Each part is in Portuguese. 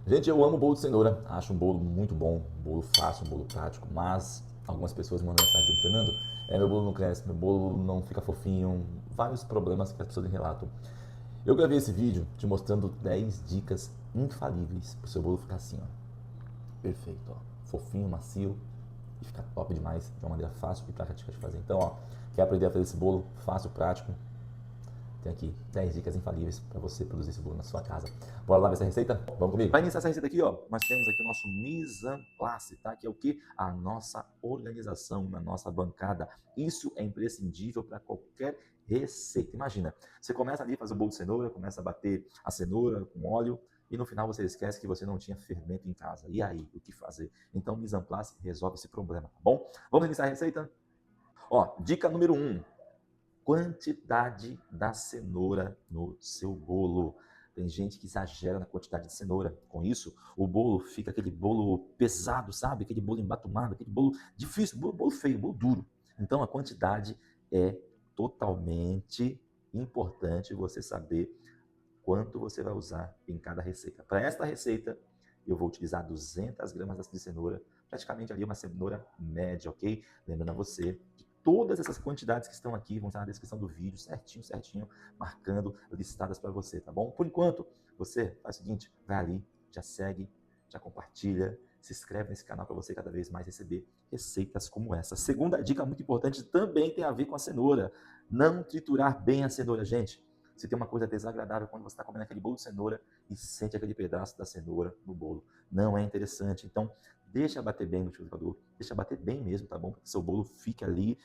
Gente, eu amo bolo de cenoura, acho um bolo muito bom, um bolo fácil, um bolo prático, mas algumas pessoas mandam mensagem dizendo, Fernando, meu bolo não cresce, meu bolo não fica fofinho, vários problemas que as pessoas relatam. Eu gravei esse vídeo te mostrando 10 dicas infalíveis para o seu bolo ficar assim, ó, perfeito, ó, fofinho, macio e ficar top demais, de uma maneira fácil e prática de fazer. Então, ó, quer aprender a fazer esse bolo fácil, prático? Tem aqui 10 dicas infalíveis para você produzir esse bolo na sua casa. Bora lá ver essa receita? Vamos comigo? Para iniciar essa receita aqui, ó, nós temos aqui o nosso mise en place, tá? Que é o que? A nossa organização na nossa bancada. Isso é imprescindível para qualquer receita. Imagina, você começa ali a fazer o bolo de cenoura, começa a bater a cenoura com óleo e no final você esquece que você não tinha fermento em casa. E aí, o que fazer? Então, mise en place resolve esse problema, tá bom? Vamos iniciar a receita? Ó, dica número 1. Quantidade da cenoura no seu bolo. Tem gente que exagera na quantidade de cenoura. Com isso, o bolo fica aquele bolo pesado, sabe? Aquele bolo embatumado, aquele bolo difícil, bolo feio, bolo duro. Então, a quantidade é totalmente importante você saber quanto você vai usar em cada receita. Para esta receita, eu vou utilizar 200 gramas de cenoura, praticamente ali uma cenoura média, ok? Lembrando a você que todas essas quantidades que estão aqui vão estar na descrição do vídeo, certinho, marcando, listadas para você, tá bom? Por enquanto, você faz o seguinte, vai ali, já segue, já compartilha, se inscreve nesse canal para você cada vez mais receber receitas como essa. Segunda dica muito importante também tem a ver com a cenoura. Não triturar bem a cenoura, gente. Se tem uma coisa desagradável quando você está comendo aquele bolo de cenoura e sente aquele pedaço da cenoura no bolo. Não é interessante. Então, deixa bater bem no liquidificador, deixa bater bem mesmo, tá bom? Para que seu bolo fique ali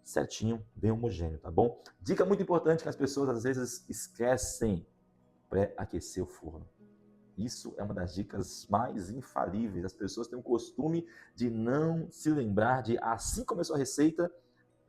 certinho, bem homogêneo, tá bom? Dica muito importante que as pessoas às vezes esquecem: pré-aquecer o forno. Isso é uma das dicas mais infalíveis. As pessoas têm o costume de não se lembrar de, assim começou a receita,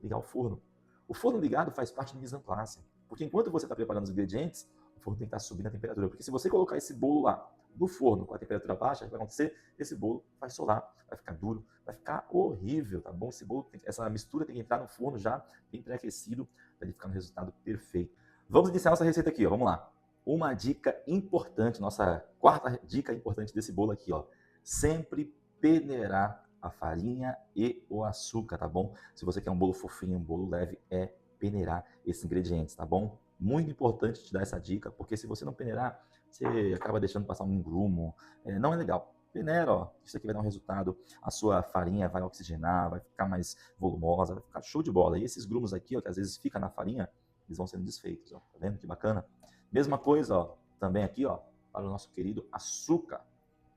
ligar o forno. O forno ligado faz parte do mise en place, porque enquanto você está preparando os ingredientes, o forno tem que estar subindo a temperatura, porque se você colocar esse bolo lá no forno com a temperatura baixa, o que vai acontecer? Esse bolo vai solar, vai ficar duro, vai ficar horrível, tá bom? Esse bolo, essa mistura tem que entrar no forno já bem pré-aquecido, para ele ficar no resultado perfeito. Vamos iniciar nossa receita aqui, ó. Vamos lá. Uma dica importante, nossa quarta dica importante desse bolo aqui, ó. Sempre peneirar a farinha e o açúcar, tá bom? Se você quer um bolo fofinho, um bolo leve, é peneirar esses ingredientes, tá bom? Muito importante te dar essa dica, porque se você não peneirar, você acaba deixando passar um grumo, não é legal. Peneira, ó, isso aqui vai dar um resultado, a sua farinha vai oxigenar, vai ficar mais volumosa, vai ficar show de bola. E esses grumos aqui, ó, que às vezes fica na farinha, eles vão sendo desfeitos, ó, tá vendo que bacana? Mesma coisa, ó, também aqui, ó, para o nosso querido açúcar.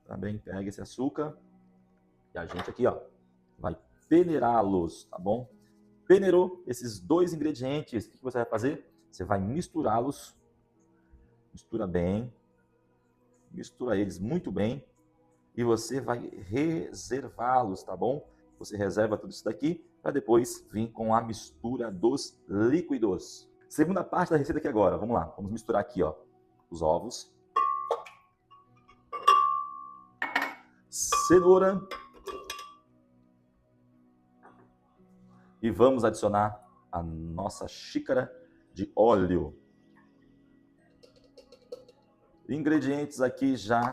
Também pega esse açúcar e a gente aqui, ó, vai peneirá-los, tá bom? Peneirou esses dois ingredientes, o que você vai fazer? Você vai misturá-los, mistura bem, mistura eles muito bem, e você vai reservá-los, tá bom? Você reserva tudo isso daqui para depois vir com a mistura dos líquidos. Segunda parte da receita aqui agora, vamos lá, vamos misturar aqui, ó, os ovos, cenoura, e vamos adicionar a nossa xícara de óleo. Ingredientes aqui já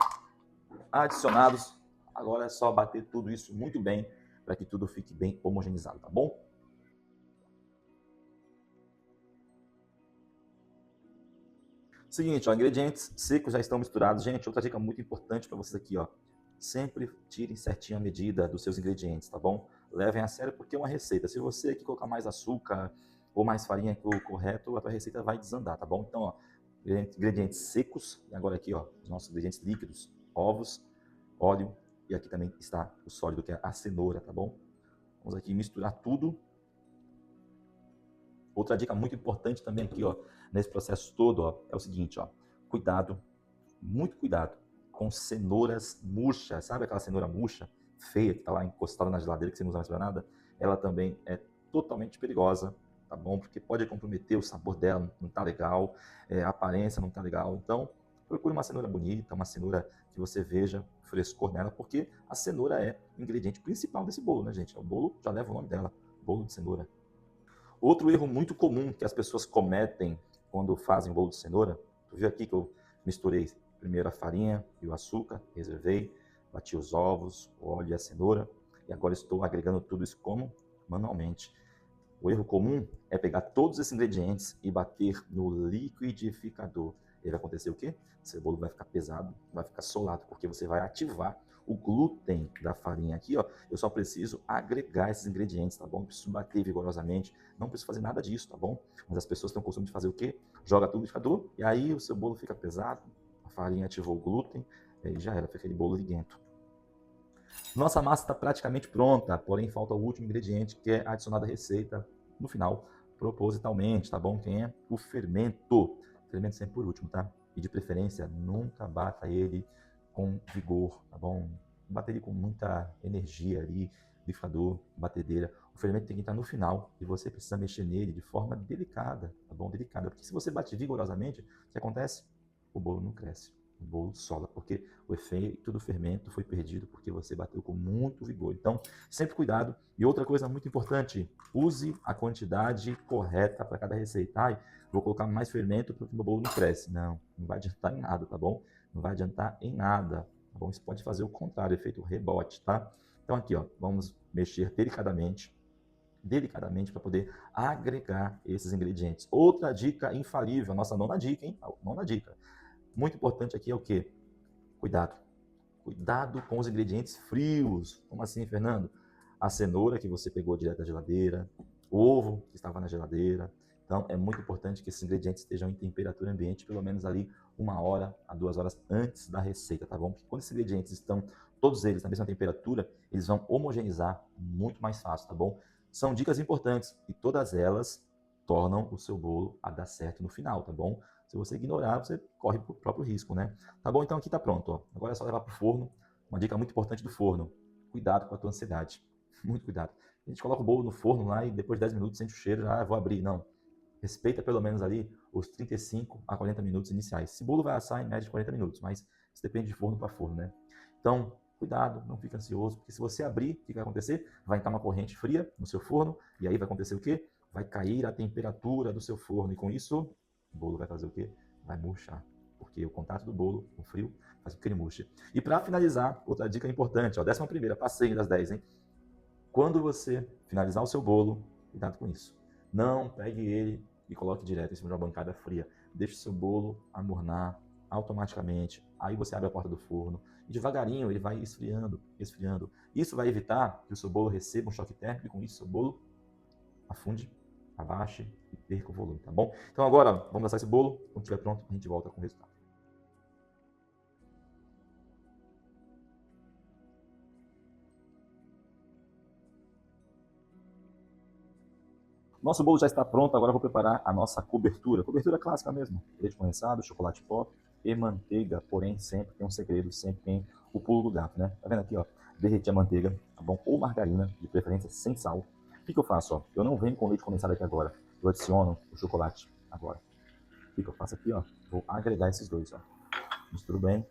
adicionados. Agora é só bater tudo isso muito bem para que tudo fique bem homogeneizado, tá bom? Seguinte, ó, ingredientes secos já estão misturados. Gente, outra dica muito importante para vocês aqui, ó. Sempre tirem certinho a medida dos seus ingredientes, tá bom? Levem a sério porque é uma receita. Se você aqui colocar mais açúcar ou mais farinha que o correto, a tua receita vai desandar, tá bom? Então, ó, ingredientes secos, e agora aqui, ó, os nossos ingredientes líquidos, ovos, óleo, e aqui também está o sólido, que é a cenoura, tá bom? Vamos aqui misturar tudo. Outra dica muito importante também aqui, ó, nesse processo todo, ó, é o seguinte, ó, cuidado, muito cuidado com cenouras murchas, sabe aquela cenoura murcha, feia, que está lá encostada na geladeira, que você não usa mais para nada? Ela também é totalmente perigosa, tá bom? Porque pode comprometer o sabor dela, não tá legal, a aparência não tá legal. Então, procure uma cenoura bonita, uma cenoura que você veja frescor nela, porque a cenoura é o ingrediente principal desse bolo, né, gente? O bolo já leva o nome dela, bolo de cenoura. Outro erro muito comum que as pessoas cometem quando fazem bolo de cenoura, tu viu aqui que eu misturei Primeiro a farinha e o açúcar, reservei, bati os ovos, o óleo e a cenoura, e agora estou agregando tudo isso como? Manualmente. O erro comum é pegar todos esses ingredientes e bater no liquidificador. E vai acontecer o quê? Seu bolo vai ficar pesado, vai ficar solado, porque você vai ativar o glúten da farinha. Aqui, ó, eu só preciso agregar esses ingredientes, tá bom? Não preciso bater vigorosamente, não preciso fazer nada disso, tá bom? Mas as pessoas têm o costume de fazer o quê? Joga tudo no liquidificador e aí o seu bolo fica pesado, a farinha ativou o glúten, e aí já era, fica aquele bolo liguento. Nossa massa está praticamente pronta, porém falta o último ingrediente, que é adicionado à receita no final, propositalmente, tá bom? Quem é? O fermento. Fermento sempre por último, tá? E de preferência, nunca bata ele com vigor, tá bom? Bata ele com muita energia ali, liquidificador, batedeira. O fermento tem que estar no final e você precisa mexer nele de forma delicada, tá bom? Delicada, porque se você bate vigorosamente, o que acontece? O bolo não cresce. O bolo sola, porque o efeito do fermento foi perdido porque você bateu com muito vigor. Então, sempre cuidado. E outra coisa muito importante, use a quantidade correta para cada receita. Ai, vou colocar mais fermento porque o meu bolo não cresce. Não, não vai adiantar em nada, tá bom? Não vai adiantar em nada, tá bom? Isso pode fazer o contrário, efeito rebote, tá? Então aqui, ó, vamos mexer delicadamente para poder agregar esses ingredientes. Outra dica infalível, a nossa nona dica, hein? Nona dica. Muito importante aqui é o quê? Cuidado. Cuidado com os ingredientes frios. Como assim, Fernando? A cenoura que você pegou direto da geladeira, o ovo que estava na geladeira. Então, é muito importante que esses ingredientes estejam em temperatura ambiente, pelo menos ali 1 hora a 2 horas antes da receita, tá bom? Porque quando esses ingredientes estão, todos eles, na mesma temperatura, eles vão homogeneizar muito mais fácil, tá bom? São dicas importantes e todas elas tornam o seu bolo a dar certo no final, tá bom? Se você ignorar, você corre o próprio risco, né? Tá bom? Então aqui tá pronto, ó. Agora é só levar pro forno. Uma dica muito importante do forno: cuidado com a tua ansiedade. Muito cuidado. A gente coloca o bolo no forno lá e depois de 10 minutos sente o cheiro, já vou abrir. Não. Respeita pelo menos ali os 35 a 40 minutos iniciais. Esse bolo vai assar em média de 40 minutos, mas isso depende de forno para forno, né? Então, cuidado, não fique ansioso, porque se você abrir, o que vai acontecer? Vai entrar uma corrente fria no seu forno, e aí vai acontecer o quê? Vai cair a temperatura do seu forno, e com isso, o bolo vai fazer o quê? Vai murchar, porque o contato do bolo com o frio faz com que ele murche. E para finalizar, outra dica importante, ó, 11ª, passei das 10, hein? Quando você finalizar o seu bolo, cuidado com isso. Não pegue ele e coloque direto em cima de uma bancada fria. Deixe o seu bolo amornar automaticamente. Aí você abre a porta do forno e devagarinho ele vai esfriando, esfriando. Isso vai evitar que o seu bolo receba um choque térmico e com isso o seu bolo afunde, abaixe e perca o volume, tá bom? Então agora vamos assar esse bolo. Quando estiver pronto, a gente volta com o resultado. Nosso bolo já está pronto, agora eu vou preparar a nossa cobertura. Cobertura clássica mesmo. Leite condensado, chocolate pó e manteiga. Porém, sempre tem um segredo, sempre tem o pulo do gato, né? Tá vendo aqui, ó? Derreti a manteiga, tá bom? Ou margarina, de preferência sem sal. O que eu faço, ó? Eu não venho com leite condensado aqui agora. Eu adiciono o chocolate agora. O que eu faço aqui, ó? Vou agregar esses dois, ó. Misturo bem.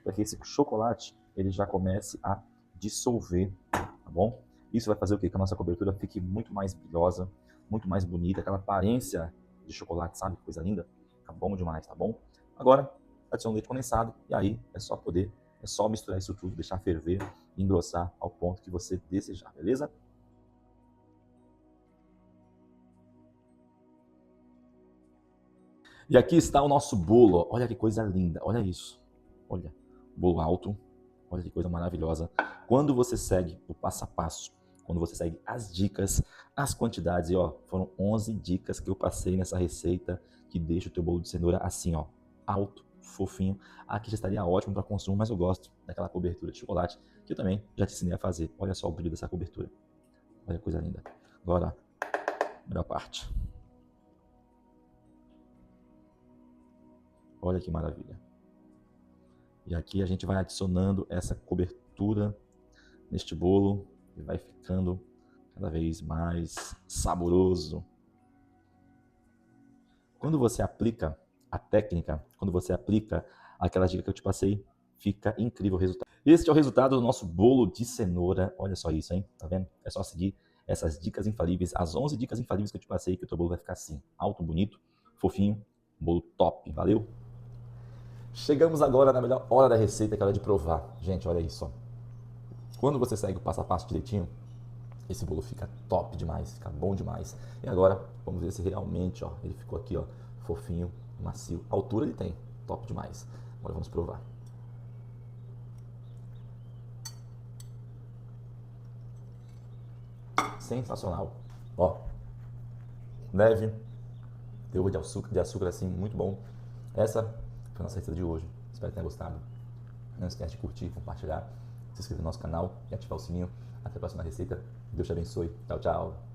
Para que esse chocolate, ele já comece a dissolver, tá bom? Isso vai fazer o quê? Que a nossa cobertura fique muito mais brilhosa, muito mais bonita, aquela aparência de chocolate, sabe? Coisa linda. Fica bom demais, tá bom? Agora, adiciona leite condensado e aí é só misturar isso tudo, deixar ferver e engrossar ao ponto que você desejar, beleza? E aqui está o nosso bolo. Olha que coisa linda, olha isso. Olha, bolo alto, olha que coisa maravilhosa. Quando você segue o passo a passo, quando você segue as dicas, as quantidades, e ó, foram 11 dicas que eu passei nessa receita que deixa o teu bolo de cenoura assim, ó, alto, fofinho. Aqui já estaria ótimo para consumo, mas eu gosto daquela cobertura de chocolate que eu também já te ensinei a fazer. Olha só o brilho dessa cobertura. Olha que coisa linda. Agora, melhor parte. Olha que maravilha. E aqui a gente vai adicionando essa cobertura neste bolo e vai ficando cada vez mais saboroso. Quando você aplica a técnica, quando você aplica aquela dica que eu te passei, fica incrível o resultado. Este é o resultado do nosso bolo de cenoura. Olha só isso, hein? Tá vendo? É só seguir essas dicas infalíveis, as 11 dicas infalíveis que eu te passei, que o teu bolo vai ficar assim, alto, bonito, fofinho, bolo top. Valeu? Chegamos agora na melhor hora da receita, que é a hora de provar. Gente, olha isso, ó. Quando você segue o passo a passo direitinho, esse bolo fica top demais, fica bom demais. E agora, vamos ver se realmente, ó, ele ficou aqui, ó, fofinho, macio. A altura ele tem, top demais. Agora vamos provar. Sensacional. Ó, leve, teor de açúcar assim, muito bom. Essa foi a nossa receita de hoje. Espero que tenha gostado. Não esquece de curtir, compartilhar, se inscrever no nosso canal e ativar o sininho. Até a próxima receita. Deus te abençoe. Tchau, tchau.